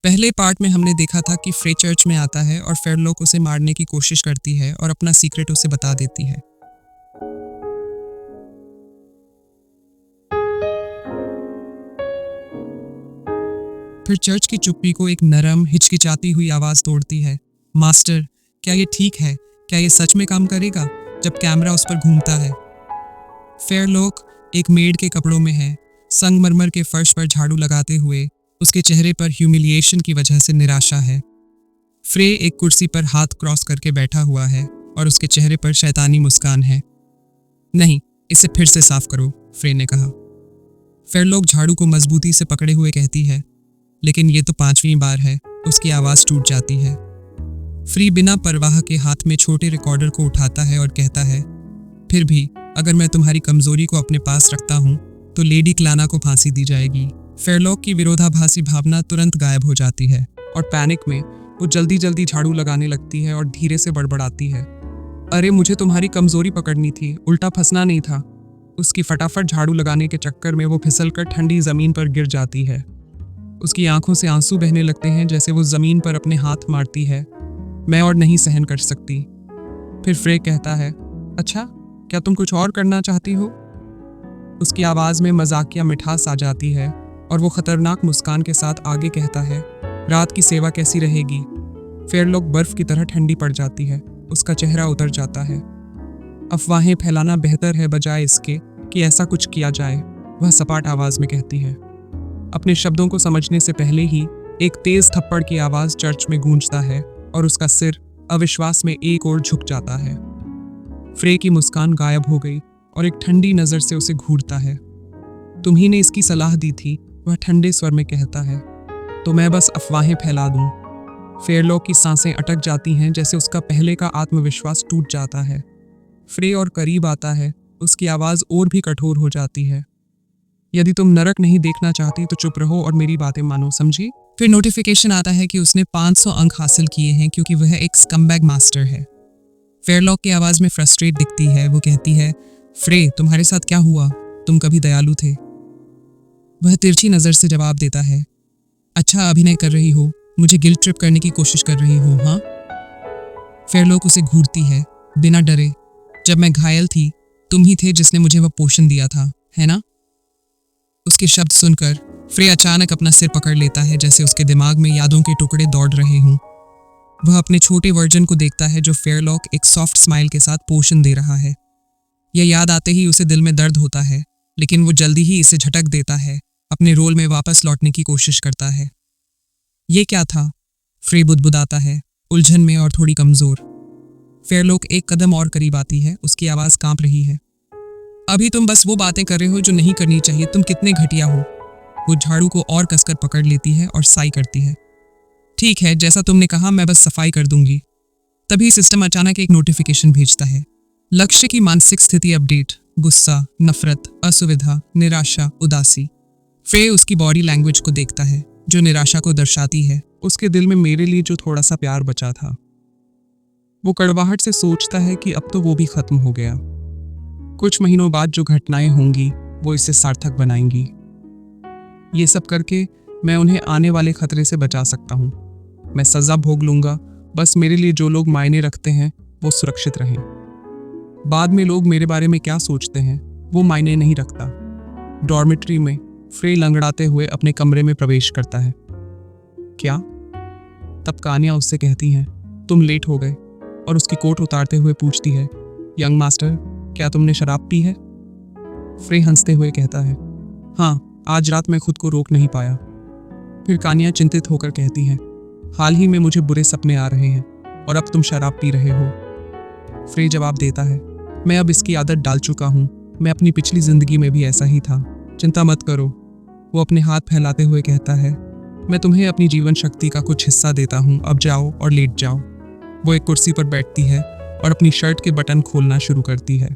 पहले पार्ट में हमने देखा था कि फ्रे चर्च में आता है और फेरलॉक उसे मारने की कोशिश करती है और अपना सीक्रेट उसे बता देती है। फिर चर्च की चुप्पी को एक नरम हिचकिचाती हुई आवाज तोड़ती है, मास्टर, क्या ये ठीक है? क्या ये सच में काम करेगा? जब कैमरा उस पर घूमता है। फेरलॉक एक मेड के कपड़ों में है, संगमरमर के फर्श पर झाड़ू लगाते हुए। उसके चेहरे पर ह्यूमिलिएशन की वजह से निराशा है। फ्रे एक कुर्सी पर हाथ क्रॉस करके बैठा हुआ है और उसके चेहरे पर शैतानी मुस्कान है। नहीं, इसे फिर से साफ करो, फ्रे ने कहा। फेरलॉक झाड़ू को मजबूती से पकड़े हुए कहती है, लेकिन ये तो 5वीं बार है। उसकी आवाज टूट जाती है। फ्री बिना परवाह के हाथ में छोटे रिकॉर्डर को उठाता है और कहता है, फिर भी अगर मैं तुम्हारी कमजोरी को अपने पास रखता हूँ तो लेडी क्लाना को फांसी दी जाएगी। फेरलॉक की विरोधाभासी भावना तुरंत गायब हो जाती है और पैनिक में वो जल्दी जल्दी झाड़ू लगाने लगती है और धीरे से बड़बड़ाती है, अरे मुझे तुम्हारी कमजोरी पकड़नी थी, उल्टा फंसना नहीं था। उसकी फटाफट झाड़ू लगाने के चक्कर में वो फिसलकर ठंडी जमीन पर गिर जाती है। उसकी आंखों से आंसू बहने लगते हैं जैसे वो जमीन पर अपने हाथ मारती है। मैं और नहीं सहन कर सकती। फिर फ्रे कहता है, अच्छा, क्या तुम कुछ और करना चाहती हो? उसकी आवाज में मजाकिया मिठास आ जाती है और वो खतरनाक मुस्कान के साथ आगे कहता है, रात की सेवा कैसी रहेगी? फेरलॉक बर्फ की तरह ठंडी पड़ जाती है। उसका चेहरा उतर जाता है। अफवाहें फैलाना बेहतर है बजाय इसके कि ऐसा कुछ किया जाए, वह सपाट आवाज में कहती है। अपने शब्दों को समझने से पहले ही एक तेज थप्पड़ की आवाज चर्च में गूंजता है और उसका सिर अविश्वास में एक ओर झुक जाता है। फ्रे की मुस्कान गायब हो गई और एक ठंडी नजर से उसे घूरता है। तुम्ही ने इसकी सलाह दी थी, वह ठंडे स्वर में कहता है, तो मैं बस अफवाहें फैला दूं। फेरलॉक की सांसें अटक जाती हैं जैसे उसका पहले का आत्मविश्वास टूट जाता है। फ्रे और करीब आता है, उसकी आवाज और भी कठोर हो जाती है, यदि तुम नरक नहीं देखना चाहती तो चुप रहो और मेरी बातें मानो, समझी? फिर नोटिफिकेशन आता है कि उसने 500 अंक हासिल किए हैं क्योंकि वह एक स्कमबैग मास्टर है। फेरलॉक की आवाज में फ्रस्ट्रेट दिखती है। वो कहती है, फ्रे, तुम्हारे साथ क्या हुआ? तुम कभी दयालु थे। वह तिरछी नजर से जवाब देता है, अच्छा अभिनय कर रही हो, मुझे गिल्ट ट्रिप करने की कोशिश कर रही हो, हाँ? फेरलॉक उसे घूरती है, बिना डरे, जब मैं घायल थी तुम ही थे जिसने मुझे वह पोषण दिया था, है ना? उसके शब्द सुनकर फ्रे अचानक अपना सिर पकड़ लेता है जैसे उसके दिमाग में यादों के टुकड़े दौड़ रहे हों। वह अपने छोटे वर्जन को देखता है जो फेरलॉक एक सॉफ्ट स्माइल के साथ पोषण दे रहा है। यह याद आते ही उसे दिल में दर्द होता है, लेकिन वो जल्दी ही इसे झटक देता है, अपने रोल में वापस लौटने की कोशिश करता है। ये क्या था? फ्रे बुदबुदाता है, उलझन में और थोड़ी कमजोर। फेरलॉक एक कदम और करीब आती है, उसकी आवाज कांप रही है, अभी तुम बस वो बातें कर रहे हो जो नहीं करनी चाहिए, तुम कितने घटिया हो। वो झाड़ू को और कसकर पकड़ लेती है और साई करती है, ठीक है, जैसा तुमने कहा, मैं बस सफाई कर दूंगी। तभी सिस्टम अचानक एक नोटिफिकेशन भेजता है, लक्ष्य की मानसिक स्थिति अपडेट, गुस्सा, नफरत, असुविधा, निराशा, उदासी। फ्रे उसकी बॉडी लैंग्वेज को देखता है जो निराशा को दर्शाती है। उसके दिल में मेरे लिए जो थोड़ा सा प्यार बचा था। वो कड़वाहट से सोचता है कि अब तो वो भी खत्म हो गया। कुछ महीनों बाद जो घटनाएं होंगी वो इसे सार्थक बनाएंगी। ये सब करके मैं उन्हें आने वाले खतरे से बचा सकता हूँ। मैं सजा भोग लूंगा, बस मेरे लिए जो लोग मायने रखते हैं वो सुरक्षित रहें। बाद में लोग मेरे बारे में क्या सोचते हैं वो मायने नहीं रखता। डॉर्मेट्री में फ्रे लंगड़ाते हुए अपने कमरे में प्रवेश करता है। क्या? तब कान्या उससे कहती हैं, तुम लेट हो गए, और उसकी कोट उतारते हुए पूछती है, यंग मास्टर, क्या तुमने शराब पी है? फ्रे हंसते हुए कहता है, हाँ, आज रात मैं खुद को रोक नहीं पाया। फिर कान्या चिंतित होकर कहती है, हाल ही में मुझे बुरे सपने आ रहे हैं और अब तुम शराब पी रहे हो। फ्रे जवाब देता है, मैं अब इसकी आदत डाल चुका हूँ, मैं अपनी पिछली जिंदगी में भी ऐसा ही था, चिंता मत करो। वो अपने हाथ फैलाते हुए कहता है, मैं तुम्हें अपनी जीवन शक्ति का कुछ हिस्सा देता हूँ, अब जाओ और लेट जाओ। वो एक कुर्सी पर बैठती है और अपनी शर्ट के बटन खोलना शुरू करती है।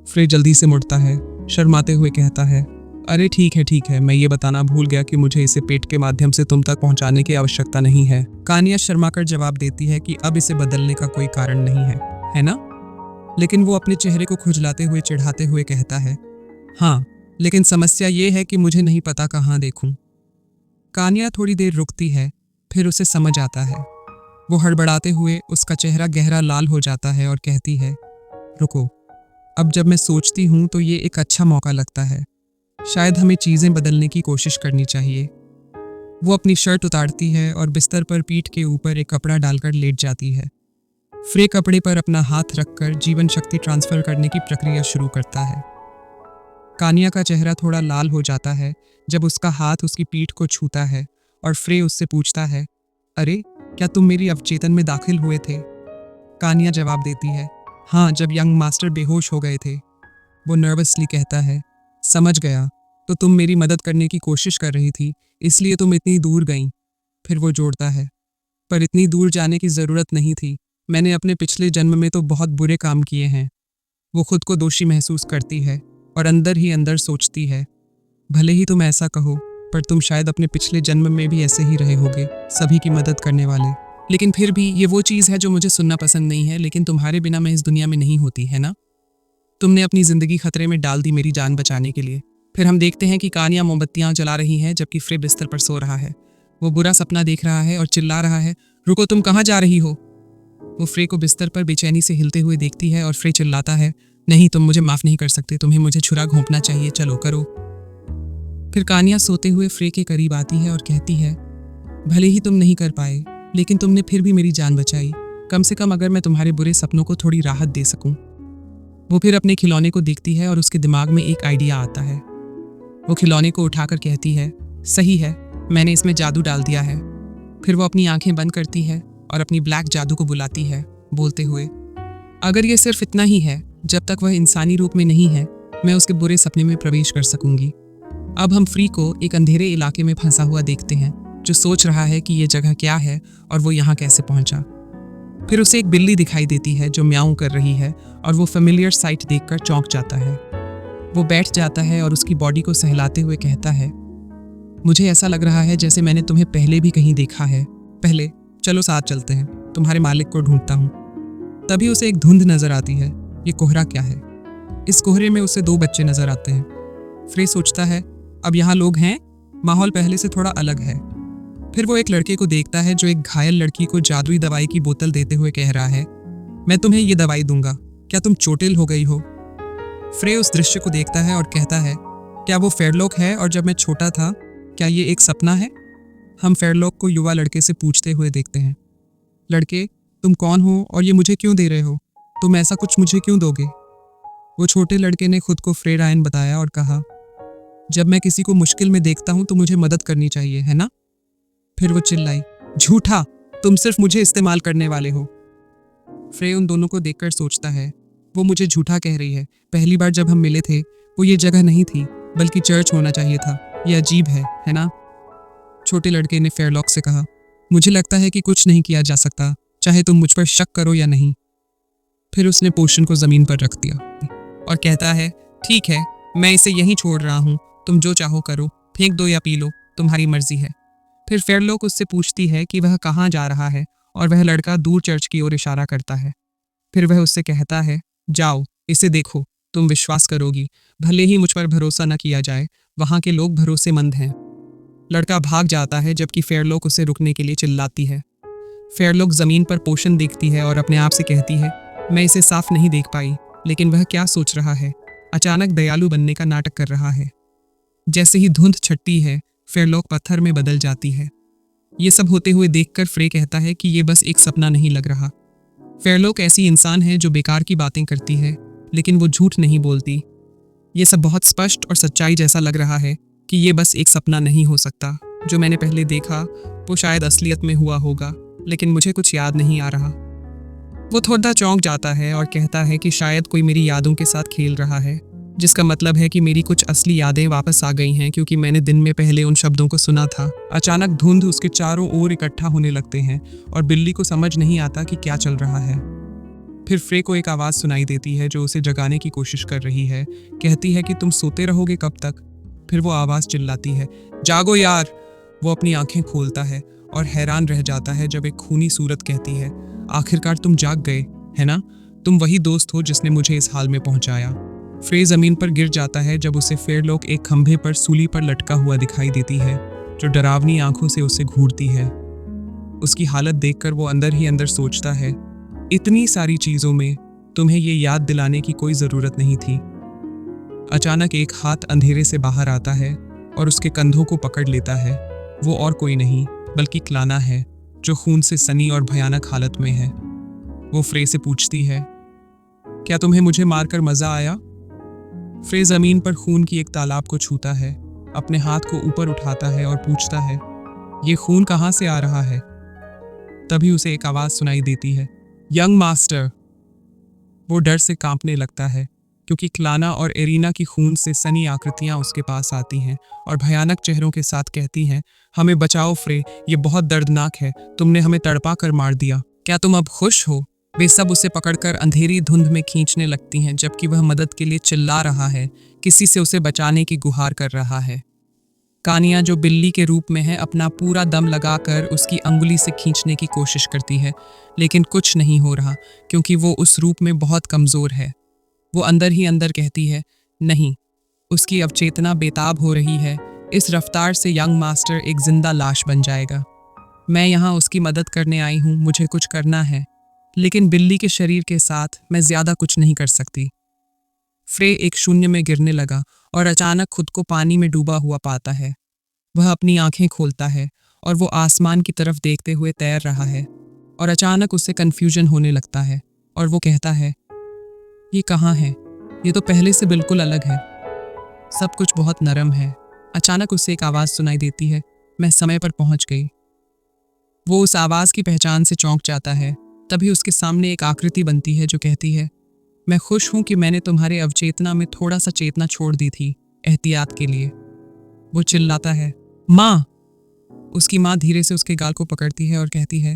फ्रे जल्दी से मुड़ता है, शर्माते हुए कहता है, अरे ठीक है, मैं ये बताना भूल गया कि मुझे इसे पेट के माध्यम से तुम तक पहुंचाने की आवश्यकता नहीं है। कान्या शर्माकर जवाब देती है कि अब इसे बदलने का कोई कारण नहीं है ना? लेकिन वो अपने चेहरे को खुजलाते हुए चिढ़ाते हुए कहता है, हाँ, लेकिन समस्या ये है कि मुझे नहीं पता कहाँ देखूं। कान्या थोड़ी देर रुकती है, फिर उसे समझ आता है। वो हड़बड़ाते हुए उसका चेहरा गहरा लाल हो जाता है और कहती है, रुको, अब जब मैं सोचती हूँ तो ये एक अच्छा मौका लगता है। शायद हमें चीज़ें बदलने की कोशिश करनी चाहिए। वो अपनी शर्ट उतारती है और बिस्तर पर पीठ के ऊपर एक कपड़ा डालकर लेट जाती है। फ्रे कपड़े पर अपना हाथ रखकर जीवन शक्ति ट्रांसफर करने की प्रक्रिया शुरू करता है। कानिया का चेहरा थोड़ा लाल हो जाता है जब उसका हाथ उसकी पीठ को छूता है और फ्रे उससे पूछता है, अरे, क्या तुम मेरी अवचेतन में दाखिल हुए थे? कानिया जवाब देती है, हाँ, जब यंग मास्टर बेहोश हो गए थे। वो नर्वसली कहता है, समझ गया, तो तुम मेरी मदद करने की कोशिश कर रही थी, इसलिए तुम इतनी दूर गईं। फिर वो जोड़ता है, पर इतनी दूर जाने की ज़रूरत नहीं थी। मैंने अपने पिछले जन्म में तो बहुत बुरे काम किए हैं। वो खुद को दोषी महसूस करती है और अंदर ही अंदर सोचती है, भले ही तुम ऐसा कहो, पर तुम शायद अपने पिछले जन्म में भी ऐसे ही रहे होगे, सभी की मदद करने वाले। लेकिन फिर भी ये वो चीज़ है जो मुझे सुनना पसंद नहीं है, लेकिन तुम्हारे बिना मैं इस दुनिया में नहीं होती, है ना? तुमने अपनी ज़िंदगी खतरे में डाल दी मेरी जान बचाने के लिए। फिर हम देखते हैं कि कानिया मोमबत्तियाँ जला रही है जबकि फ्रे बिस्तर पर सो रहा है। वो बुरा सपना देख रहा है और चिल्ला रहा है, रुको, तुम कहाँ जा रही हो? वो फ्रे को बिस्तर पर बेचैनी से हिलते हुए देखती है और फ्रे चिल्लाता है, नहीं, तुम मुझे माफ़ नहीं कर सकते, तुम्हें मुझे छुरा घोंपना चाहिए, चलो करो। फिर कानिया सोते हुए फ्रे के करीब आती है और कहती है, भले ही तुम नहीं कर पाए, लेकिन तुमने फिर भी मेरी जान बचाई। कम से कम अगर मैं तुम्हारे बुरे सपनों को थोड़ी राहत दे सकूं। वो फिर अपने खिलौने को देखती है और उसके दिमाग में एक आइडिया आता है। वो खिलौने को उठाकर कहती है, सही है, मैंने इसमें जादू डाल दिया है। फिर वो अपनी आंखें बंद करती है और अपनी ब्लैक जादू को बुलाती है, बोलते हुए, अगर ये सिर्फ इतना ही है, जब तक वह इंसानी रूप में नहीं है, मैं उसके बुरे सपने में प्रवेश कर सकूंगी। अब हम फ्री को एक अंधेरे इलाके में फंसा हुआ देखते हैं, जो सोच रहा है कि ये जगह क्या है और वो यहाँ कैसे पहुंचा। फिर उसे एक बिल्ली दिखाई देती है जो म्याऊं कर रही है और वो फेमिलियर साइट देखकर चौंक जाता है। वो बैठ जाता है और उसकी बॉडी को सहलाते हुए कहता है, मुझे ऐसा लग रहा है जैसे मैंने तुम्हें पहले भी कहीं देखा है। पहले चलो साथ चलते हैं, तुम्हारे मालिक को ढूंढता हूँ। तभी उसे एक धुंध नजर आती है। ये कोहरा क्या है? इस कोहरे में उसे 2 बच्चे नजर आते हैं। फ्रे सोचता है, अब यहाँ लोग हैं, माहौल पहले से थोड़ा अलग है। फिर वो एक लड़के को देखता है जो एक घायल लड़की को जादुई दवाई की बोतल देते हुए कह रहा है, मैं तुम्हें ये दवाई दूंगा, क्या तुम चोटिल हो गई हो? फ्रे उस दृश्य को देखता है और कहता है, क्या वो फेयरलॉक है और जब मैं छोटा था, क्या ये एक सपना है? हम फेयरलॉक को युवा लड़के से पूछते हुए देखते हैं, लड़के, तुम कौन हो और ये मुझे क्यों दे रहे हो? तुम ऐसा कुछ मुझे क्यों दोगे? वो छोटे लड़के ने खुद को फ्रे रायन बताया और कहा, जब मैं किसी को मुश्किल में देखता हूं तो मुझे मदद करनी चाहिए, है ना? फिर वो चिल्लाई, झूठा, तुम सिर्फ मुझे इस्तेमाल करने वाले हो। फ्रे उन दोनों को देखकर सोचता है, वो मुझे झूठा कह रही है। पहली बार जब हम मिले थे, वो ये जगह नहीं थी, बल्कि चर्च होना चाहिए था। ये अजीब है ना? छोटे लड़के ने फेयरलॉक से कहा, मुझे लगता है कि कुछ नहीं किया जा सकता, चाहे तुम मुझ पर शक करो या नहीं। फिर उसने पोशन को जमीन पर रख दिया और कहता है, ठीक है, मैं इसे यहीं छोड़ रहा हूँ, तुम जो चाहो करो, फेंक दो या पी लो, तुम्हारी मर्जी है। फिर फेयरलॉक उससे पूछती है कि वह कहाँ जा रहा है और वह लड़का दूर चर्च की ओर इशारा करता है। फिर वह उससे कहता है, जाओ, इसे देखो, तुम विश्वास करोगी, भले ही मुझ पर भरोसा न किया जाए, वहाँ के लोग भरोसेमंद हैं। लड़का भाग जाता है जबकि फेयरलॉक उसे रुकने के लिए चिल्लाती है। फेयरलॉक जमीन पर पोशन देखती है और अपने आप से कहती है, मैं इसे साफ नहीं देख पाई, लेकिन वह क्या सोच रहा है? अचानक दयालु बनने का नाटक कर रहा है। जैसे ही धुंध छटती है, फेयरलॉक पत्थर में बदल जाती है। ये सब होते हुए देखकर फ्रे कहता है कि ये बस एक सपना नहीं लग रहा। फेयरलॉक ऐसी इंसान है जो बेकार की बातें करती है, लेकिन वो झूठ नहीं बोलती। ये सब बहुत स्पष्ट और सच्चाई जैसा लग रहा है कि ये बस एक सपना नहीं हो सकता। जो मैंने पहले देखा वो शायद असलियत में हुआ होगा, लेकिन मुझे कुछ याद नहीं आ रहा। वो थोड़ा चौंक जाता है और कहता है कि शायद कोई मेरी यादों के साथ खेल रहा है, जिसका मतलब है कि मेरी कुछ असली यादें वापस आ गई हैं क्योंकि मैंने दिन में पहले उन शब्दों को सुना था। अचानक धुंध उसके चारों ओर इकट्ठा होने लगते हैं और बिल्ली को समझ नहीं आता कि क्या चल रहा है। फिर फ्रे को एक आवाज़ सुनाई देती है जो उसे जगाने की कोशिश कर रही है। कहती है कि तुम सोते रहोगे कब तक? फिर वो आवाज़ चिल्लाती है, जागो यार। वो अपनी आंखें खोलता है और हैरान रह जाता है जब एक खूनी सूरत कहती है, आखिरकार तुम जाग गए, है ना? तुम वही दोस्त हो जिसने मुझे इस हाल में पहुंचाया। फ्रे जमीन पर गिर जाता है जब उसे फेयरलॉक एक खंभे पर सूली पर लटका हुआ दिखाई देती है, जो डरावनी आंखों से उसे घूरती है। उसकी हालत देखकर वो अंदर ही अंदर सोचता है, इतनी सारी चीजों में तुम्हें ये याद दिलाने की कोई जरूरत नहीं थी। अचानक एक हाथ अंधेरे से बाहर आता है और उसके कंधों को पकड़ लेता है। वो और कोई नहीं बल्कि क्लाना है, जो खून से सनी और भयानक हालत में है। वो फ्रे से पूछती है, क्या तुम्हें मुझे मारकर मजा आया? फ्रे जमीन पर खून की एक तालाब को छूता है, अपने हाथ को ऊपर उठाता है और पूछता है, ये खून कहाँ से आ रहा है? तभी उसे एक आवाज सुनाई देती है, यंग मास्टर। वो डर से कांपने लगता है, क्योंकि क्लाना और एरिना की खून से सनी आकृतियां उसके पास आती हैं और भयानक चेहरों के साथ कहती हैं, हमें बचाओ फ्रे, ये बहुत दर्दनाक है, तुमने हमें तड़पा कर मार दिया। क्या तुम अब खुश हो? वे सब उसे पकड़कर अंधेरी धुंध में खींचने लगती हैं, जबकि वह मदद के लिए चिल्ला रहा है, किसी से उसे बचाने की गुहार कर रहा है। कानिया, जो बिल्ली के रूप में है, अपना पूरा दम लगाकर उसकी अंगुली से खींचने की कोशिश करती है, लेकिन कुछ नहीं हो रहा, क्योंकि वो उस रूप में बहुत कमजोर है। वो अंदर ही अंदर कहती है, नहीं। उसकी अवचेतना बेताब हो रही है। इस रफ्तार से यंग मास्टर एक जिंदा लाश बन जाएगा। मैं यहाँ उसकी मदद करने आई हूँ, मुझे कुछ करना है, लेकिन बिल्ली के शरीर के साथ मैं ज्यादा कुछ नहीं कर सकती। फ्रे एक शून्य में गिरने लगा और अचानक खुद को पानी में डूबा हुआ पाता है। वह अपनी आंखें खोलता है और वो आसमान की तरफ देखते हुए तैर रहा है, और अचानक उसे कन्फ्यूजन होने लगता है और वो कहता है, ये कहाँ है? ये तो पहले से बिल्कुल अलग है। सब कुछ बहुत नरम है। अचानक उसे एक आवाज़ सुनाई देती है, मैं समय पर पहुंच गई। वो उस आवाज़ की पहचान से चौंक जाता है। तभी उसके सामने एक आकृति बनती है जो कहती है, मैं खुश हूं कि मैंने तुम्हारे अवचेतना में थोड़ा सा चेतना छोड़ दी थी, एहतियात के लिए। वो चिल्लाता है, माँ। उसकी माँ धीरे से उसके गाल को पकड़ती है और कहती है,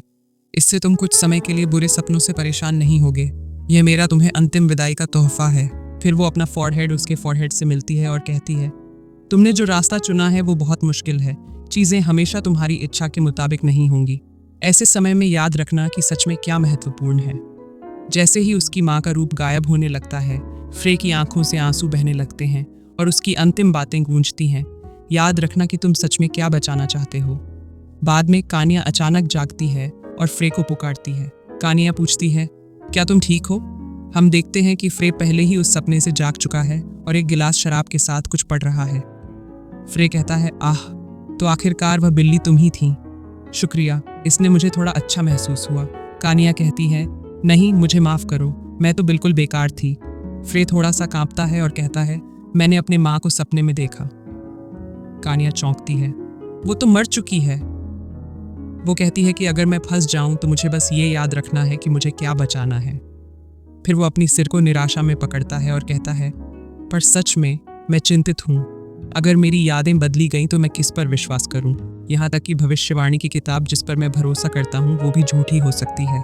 इससे तुम कुछ समय के लिए बुरे सपनों से परेशान नहीं होगे। यह मेरा तुम्हें अंतिम विदाई का तोहफा है। फिर वो अपना फॉरहेड उसके फॉरहेड से मिलती है और कहती है, तुमने जो रास्ता चुना है वो बहुत मुश्किल है। चीज़ें हमेशा तुम्हारी इच्छा के मुताबिक नहीं होंगी। ऐसे समय में याद रखना कि सच में क्या महत्वपूर्ण है। जैसे ही उसकी माँ का रूप गायब होने लगता है, फ्रे की आंखों से आंसू बहने लगते हैं और उसकी अंतिम बातें गूंजती हैं, याद रखना कि तुम सच में क्या बचाना चाहते हो। बाद में कानिया अचानक जागती है और फ्रे को पुकारती है। कानिया पूछती है, क्या तुम ठीक हो? हम देखते हैं कि फ्रे पहले ही उस सपने से जाग चुका है और एक गिलास शराब के साथ कुछ पढ़ रहा है। फ्रे कहता है, आह, तो आखिरकार वह बिल्ली तुम ही थी। शुक्रिया, इसने मुझे थोड़ा अच्छा महसूस हुआ। कानिया कहती है, नहीं, मुझे माफ़ करो, मैं तो बिल्कुल बेकार थी। फ्रे थोड़ा सा कांपता है और कहता है, मैंने अपने माँ को सपने में देखा। कानिया चौंकती है, वो तो मर चुकी है। वो कहती है कि अगर मैं फंस जाऊं तो मुझे बस ये याद रखना है कि मुझे क्या बचाना है। फिर वो अपनी सिर को निराशा में पकड़ता है और कहता है, पर सच में मैं चिंतित हूँ। अगर मेरी यादें बदली गईं तो मैं किस पर विश्वास करूं? यहाँ तक कि भविष्यवाणी की किताब जिस पर मैं भरोसा करता हूँ वो भी झूठी हो सकती है।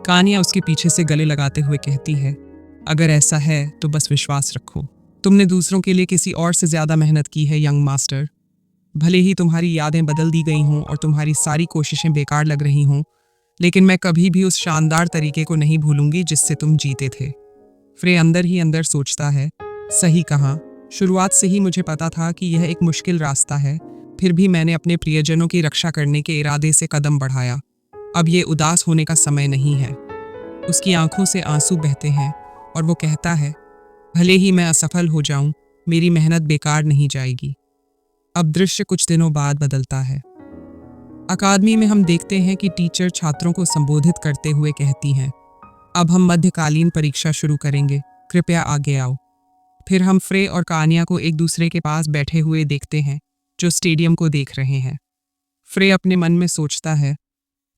कानिया उसके पीछे से गले लगाते हुए कहती है, अगर ऐसा है तो बस विश्वास रखो। तुमने दूसरों के लिए किसी और से ज्यादा मेहनत की है यंग मास्टर। भले ही तुम्हारी यादें बदल दी गई हों और तुम्हारी सारी कोशिशें बेकार लग रही हों, लेकिन मैं कभी भी उस शानदार तरीके को नहीं भूलूंगी जिससे तुम जीते थे। फ्रे अंदर ही अंदर सोचता है, सही कहा, शुरुआत से ही मुझे पता था कि यह एक मुश्किल रास्ता है, फिर भी मैंने अपने प्रियजनों की रक्षा करने के इरादे से कदम बढ़ाया। अब ये उदास होने का समय नहीं है। उसकी आंखों से आंसू बहते हैं और वो कहता है, भले ही मैं असफल हो जाऊं, मेरी मेहनत बेकार नहीं जाएगी। अब दृश्य कुछ दिनों बाद बदलता है। अकादमी में हम देखते हैं कि टीचर छात्रों को संबोधित करते हुए कहती हैं, अब हम मध्यकालीन परीक्षा शुरू करेंगे, कृपया आगे आओ। फिर हम फ्रे और कानिया को एक दूसरे के पास बैठे हुए देखते हैं, जो स्टेडियम को देख रहे हैं। फ्रे अपने मन में सोचता है,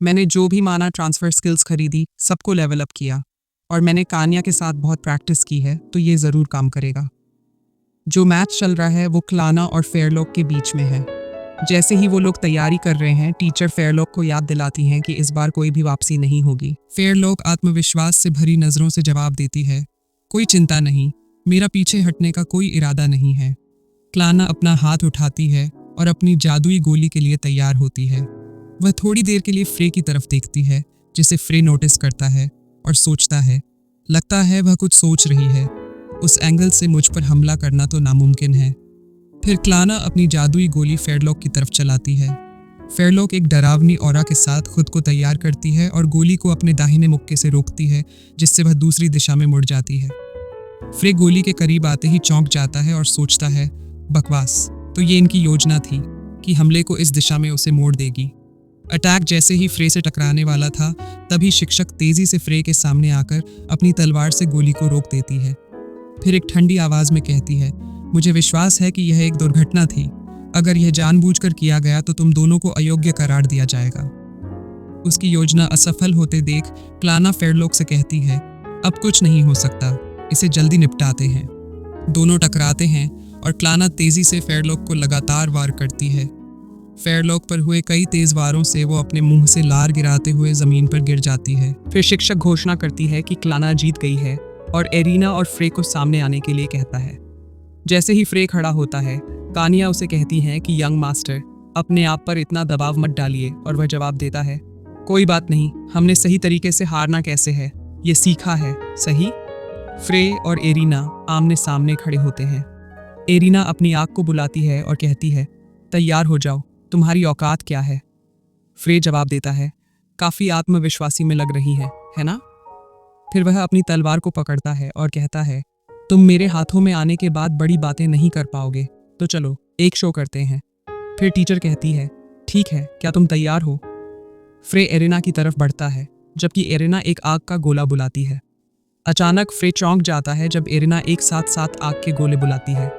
मैंने जो भी माना ट्रांसफर स्किल्स खरीदी, सबको लेवल अप किया, और मैंने कानिया के साथ बहुत प्रैक्टिस की है, तो ये ज़रूर काम करेगा। जो मैच चल रहा है वो क्लाना और फेयरलॉक के बीच में है। जैसे ही वो लोग तैयारी कर रहे हैं, टीचर फेयरलॉक को याद दिलाती हैं कि इस बार कोई भी वापसी नहीं होगी। फेयरलॉक आत्मविश्वास से भरी नज़रों से जवाब देती है, कोई चिंता नहीं, मेरा पीछे हटने का कोई इरादा नहीं है। क्लाना अपना हाथ उठाती है और अपनी जादुई गोली के लिए तैयार होती है। वह थोड़ी देर के लिए फ्रे की तरफ देखती है, जिसे फ्रे नोटिस करता है और सोचता है, लगता है वह कुछ सोच रही है। उस एंगल से मुझ पर हमला करना तो नामुमकिन है। फिर क्लाना अपनी जादुई गोली फेयरलॉक की तरफ चलाती है। फेयरलॉक एक डरावनी ऑरा के साथ खुद को तैयार करती है और गोली को अपने दाहिने मुक्के से रोकती है, जिससे वह दूसरी दिशा में मुड़ जाती है। फ्रे गोली के करीब आते ही चौंक जाता है और सोचता है, बकवास, तो ये इनकी योजना थी कि हमले को इस दिशा में उसे मोड़ देगी। अटैक जैसे ही फ्रे से टकराने वाला था, तभी शिक्षक तेजी से फ्रे के सामने आकर अपनी तलवार से गोली को रोक देती है। फिर एक ठंडी आवाज में कहती है, मुझे विश्वास है कि यह एक दुर्घटना थी। अगर यह जानबूझकर किया गया तो तुम दोनों को अयोग्य करार दिया जाएगा। उसकी योजना असफल होते देख क्लाना फेयरलॉक से कहती है, अब कुछ नहीं हो सकता, इसे जल्दी निपटाते हैं। दोनों टकराते हैं और क्लाना तेजी से फेयरलॉक को लगातार वार करती है। फेयरलॉक पर हुए कई तेज वारों से वो अपने मुंह से लार गिराते हुए जमीन पर गिर जाती है। फिर शिक्षक घोषणा करती है कि क्लाना जीत गई है और एरिना और फ्रे को सामने आने के लिए कहता है। जैसे ही फ्रे खड़ा होता है, कानिया उसे कहती है कि यंग मास्टर, अपने आप पर इतना दबाव मत डालिए, और वह जवाब देता है, कोई बात नहीं, हमने सही तरीके से हारना कैसे है ये सीखा है, सही। फ्रे और एरिना आमने सामने खड़े होते हैं। एरिना अपनी आग को बुलाती है और कहती है, तैयार हो जाओ, तुम्हारी औकात क्या है। फ्रे जवाब देता है, काफी आत्मविश्वासी में लग रही है ना। फिर वह अपनी तलवार को पकड़ता है और कहता है, तुम मेरे हाथों में आने के बाद बड़ी बातें नहीं कर पाओगे, तो चलो एक शो करते हैं। फिर टीचर कहती है, ठीक है, क्या तुम तैयार हो। फ्रे एरिना की तरफ बढ़ता है, जबकि एरिना एक आग का गोला बुलाती है। अचानक फ्रे चौंक जाता है जब एरिना एक साथ 7 आग के गोले बुलाती है।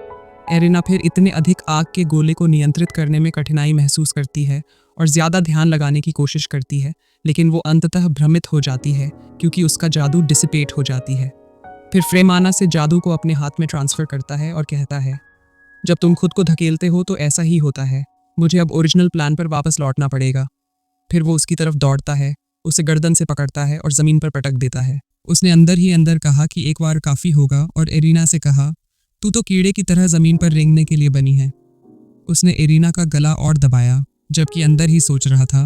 एरिना फिर इतने अधिक आग के गोले को नियंत्रित करने में कठिनाई महसूस करती है और ज़्यादा ध्यान लगाने की कोशिश करती है, लेकिन वो अंततः भ्रमित हो जाती है क्योंकि उसका जादू डिसिपेट हो जाती है। फिर फ्रे माना से जादू को अपने हाथ में ट्रांसफ़र करता है और कहता है, जब तुम खुद को धकेलते हो तो ऐसा ही होता है, मुझे अब ओरिजिनल प्लान पर वापस लौटना पड़ेगा। फिर वो उसकी तरफ दौड़ता है, उसे गर्दन से पकड़ता है और ज़मीन पर पटक देता है। उसने अंदर ही अंदर कहा कि एक बार काफ़ी होगा और एरिना से कहा, तू तो कीड़े की तरह ज़मीन पर रेंगने के लिए बनी है। उसने एरिना का गला और दबाया, जबकि अंदर ही सोच रहा था,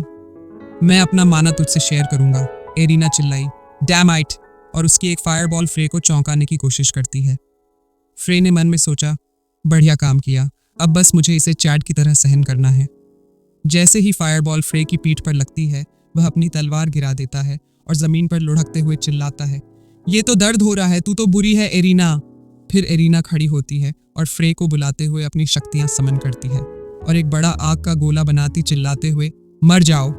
मैं अपना माना तुझसे शेयर करूंगा। एरिना चिल्लाई, डैमाइट, और उसकी एक फायरबॉल फ्रे को चौंकाने की कोशिश करती है। फ्रे ने मन में सोचा, बढ़िया काम किया, अब बस मुझे इसे चैट की तरह सहन करना है। जैसे ही फायरबॉल फ्रे की पीठ पर लगती है, वह अपनी तलवार गिरा देता है और जमीन पर लुढ़कते हुए चिल्लाता है, ये तो दर्द हो रहा है, तू तो बुरी है एरिना। फिर एरिना खड़ी होती है और फ्रे को बुलाते हुए अपनी शक्तियां समन करती है और एक बड़ा आग का गोला बनाती चिल्लाते हुए, मर जाओ।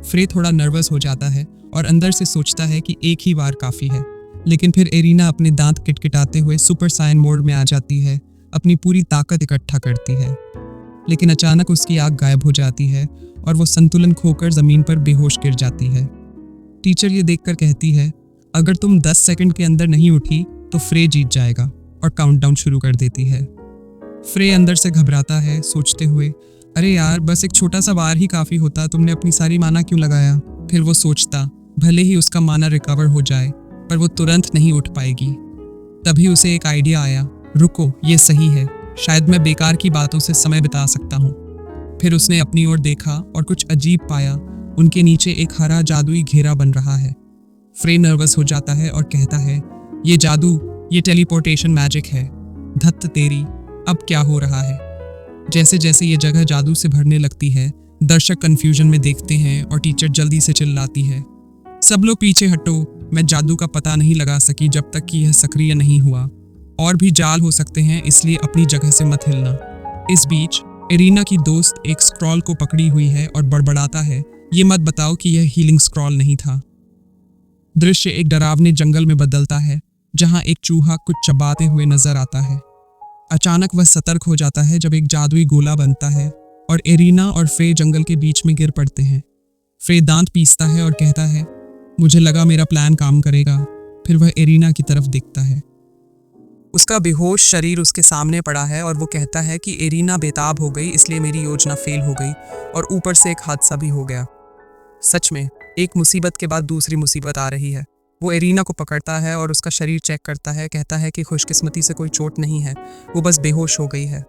फ्रे थोड़ा नर्वस हो जाता है और अंदर से सोचता है कि एक ही बार काफ़ी है, लेकिन फिर एरिना अपने दांत किटकिटाते हुए सुपर साइन मोड में आ जाती है, अपनी पूरी ताकत इकट्ठा करती है। लेकिन अचानक उसकी आग गायब हो जाती है और वो संतुलन खोकर ज़मीन पर बेहोश गिर जाती है। टीचर ये देखकर कहती है, अगर तुम 10 सेकंड के अंदर नहीं उठी तो फ्रे जीत जाएगा, और काउंटडाउन शुरू कर देती है। फ्रे अंदर से घबराता है, सोचते हुए, अरे यार, बस एक छोटा सा वार ही काफ़ी होता, तुमने अपनी सारी माना क्यों लगाया। फिर वो सोचता, भले ही उसका माना रिकवर हो जाए, पर वो तुरंत नहीं उठ पाएगी। तभी उसे एक आइडिया आया, रुको, ये सही है, शायद मैं बेकार की बातों से समय बिता सकता हूँ। फिर उसने अपनी ओर देखा और कुछ अजीब पाया, उनके नीचे एक हरा जादुई घेरा बन रहा है। फ्रे नर्वस हो जाता है और कहता है, ये जादू, ये टेलीपोर्टेशन मैजिक है। धत्त तेरी, अब क्या हो रहा है। जैसे जैसे ये जगह जादू से भरने लगती है, दर्शक कंफ्यूजन में देखते हैं और टीचर जल्दी से चिल्लाती है, सब लोग पीछे हटो, मैं जादू का पता नहीं लगा सकी जब तक कि यह सक्रिय नहीं हुआ। और भी जाल हो सकते हैं, इसलिए अपनी जगह से मत हिलना। इस बीच एरिना की दोस्त एक स्क्रॉल को पकड़ी हुई है और बड़बड़ाता है, ये मत बताओ कि यह हीलिंग स्क्रॉल नहीं था। दृश्य एक डरावने जंगल में बदलता है, जहां एक चूहा कुछ चबाते हुए नजर आता है। अचानक वह सतर्क हो जाता है जब एक जादुई गोला बनता है और एरिना और फ्रे जंगल के बीच में गिर पड़ते हैं। फ्रे दांत पीसता है और कहता है, मुझे लगा मेरा प्लान काम करेगा। फिर वह एरिना की तरफ देखता है। उसका बेहोश शरीर उसके सामने पड़ा है और वो कहता है कि एरिना बेताब हो गई, इसलिए मेरी योजना फेल हो गई और ऊपर से एक हादसा भी हो गया। सच में एक मुसीबत के बाद दूसरी मुसीबत आ रही है। वो एरिना को पकड़ता है और उसका शरीर चेक करता है, कहता है कि खुशकिस्मती से कोई चोट नहीं है, वो बस बेहोश हो गई है।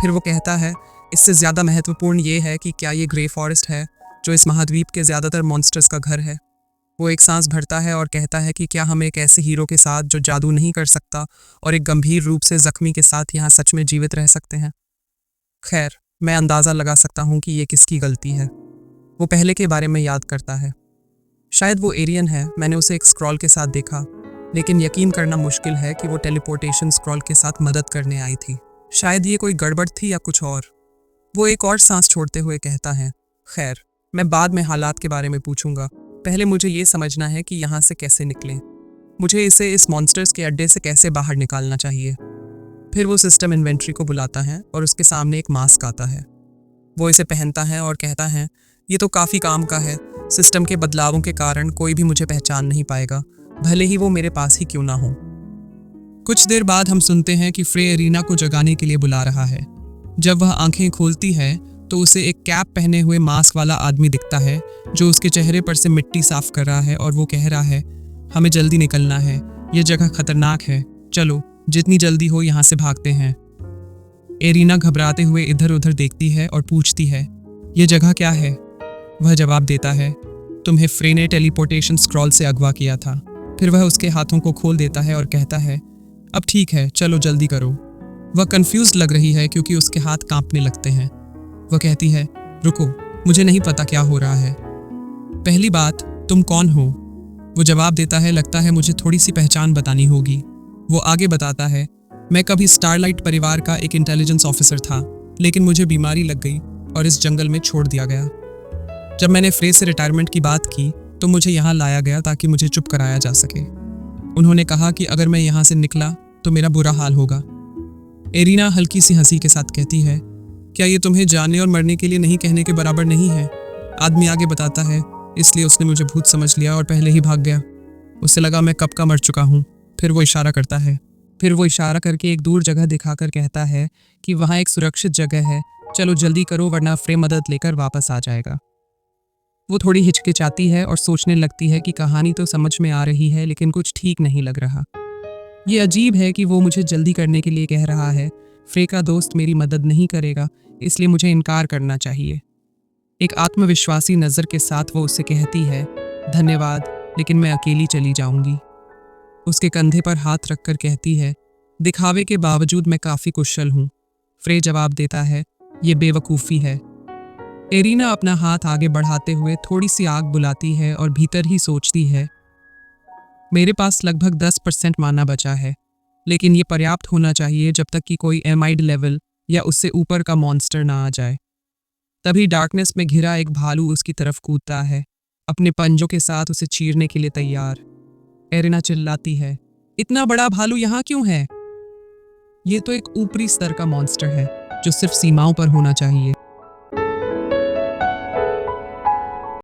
फिर वो कहता है, इससे ज़्यादा महत्वपूर्ण ये है कि क्या ये ग्रे फॉरेस्ट है जो इस महाद्वीप के ज़्यादातर मॉन्स्टर्स का घर है। वो एक सांस भरता है और कहता है कि क्या हम एक ऐसे हीरो के साथ जो जादू नहीं कर सकता और एक गंभीर रूप से जख्मी के साथ यहाँ सच में जीवित रह सकते हैं। खैर, मैं अंदाज़ा लगा सकता हूँ कि ये किसकी गलती है। वो पहले के बारे में याद करता है। शायद वो एरियन है, मैंने उसे एक स्क्रॉल के साथ देखा, लेकिन यकीन करना मुश्किल है कि वो टेलीपोर्टेशन स्क्रॉल के साथ मदद करने आई थी। शायद ये कोई गड़बड़ थी या कुछ और। वो एक और सांस छोड़ते हुए कहता है, खैर, मैं बाद में हालात के बारे में पूछूंगा। पहले मुझे ये समझना है कि यहाँ से कैसे निकलें। मुझे इसे इस मॉन्स्टर्स के अड्डे से कैसे बाहर निकालना चाहिए। फिर वो सिस्टम इन्वेंट्री को बुलाता है और उसके सामने एक मास्क आता है। वो इसे पहनता है और कहता है, ये तो काफ़ी काम का है। सिस्टम के बदलावों के कारण कोई भी मुझे पहचान नहीं पाएगा, भले ही वो मेरे पास ही क्यों ना हो। कुछ देर बाद हम सुनते हैं कि फ्रे एरिना को जगाने के लिए बुला रहा है। जब वह आंखें खोलती है तो उसे एक कैप पहने हुए मास्क वाला आदमी दिखता है जो उसके चेहरे पर से मिट्टी साफ कर रहा है और वो कह रहा है, हमें जल्दी निकलना है, यह जगह खतरनाक है, चलो जितनी जल्दी हो यहाँ से भागते हैं। एरिना घबराते हुए इधर उधर देखती है और पूछती है, यह जगह क्या है? वह जवाब देता है, तुम्हें फ्रे ने टेलीपोर्टेशन स्क्रॉल से अगवा किया था। फिर वह उसके हाथों को खोल देता है और कहता है, अब ठीक है, चलो जल्दी करो। वह कंफ्यूज लग रही है क्योंकि उसके हाथ कांपने लगते हैं। वह कहती है, रुको, मुझे नहीं पता क्या हो रहा है। पहली बात, तुम कौन हो? वो जवाब देता है, लगता है मुझे थोड़ी सी पहचान बतानी होगी। वो आगे बताता है, मैं कभी स्टारलाइट परिवार का एक इंटेलिजेंस ऑफिसर था, लेकिन मुझे बीमारी लग गई और इस जंगल में छोड़ दिया गया। जब मैंने फ्रे से रिटायरमेंट की बात की तो मुझे यहाँ लाया गया ताकि मुझे चुप कराया जा सके। उन्होंने कहा कि अगर मैं यहाँ से निकला तो मेरा बुरा हाल होगा। एरिना हल्की सी हंसी के साथ कहती है, क्या ये तुम्हें जानने और मरने के लिए नहीं कहने के बराबर नहीं है? आदमी आगे बताता है, इसलिए उसने मुझे भूत समझ लिया और पहले ही भाग गया। उससे लगा मैं कब का मर चुका हूँ। फिर वो इशारा करके एक दूर जगह दिखाकर कहता है कि वहाँ एक सुरक्षित जगह है, चलो जल्दी करो वरना फ्रे मदद लेकर वापस आ जाएगा। वो थोड़ी हिचकिचाती है और सोचने लगती है कि कहानी तो समझ में आ रही है लेकिन कुछ ठीक नहीं लग रहा। ये अजीब है कि वो मुझे जल्दी करने के लिए कह रहा है। फ्रे का दोस्त मेरी मदद नहीं करेगा, इसलिए मुझे इनकार करना चाहिए। एक आत्मविश्वासी नज़र के साथ वो उससे कहती है, धन्यवाद, लेकिन मैं अकेली चली जाऊंगी। उसके कंधे पर हाथ रखकर कहती है, दिखावे के बावजूद मैं काफ़ी कुशल हूँ। फ्रे जवाब देता है, ये बेवकूफ़ी है। एरिना अपना हाथ आगे बढ़ाते हुए थोड़ी सी आग बुलाती है और भीतर ही सोचती है, मेरे पास लगभग 10% माना बचा है, लेकिन ये पर्याप्त होना चाहिए जब तक कि कोई एमाइड लेवल या उससे ऊपर का मॉन्स्टर ना आ जाए। तभी डार्कनेस में घिरा एक भालू उसकी तरफ कूदता है, अपने पंजों के साथ उसे चीरने के लिए तैयार। एरिना चिल्लाती है, इतना बड़ा भालू यहाँ क्यों है? ये तो एक ऊपरी स्तर का मॉन्स्टर है जो सिर्फ सीमाओं पर होना चाहिए।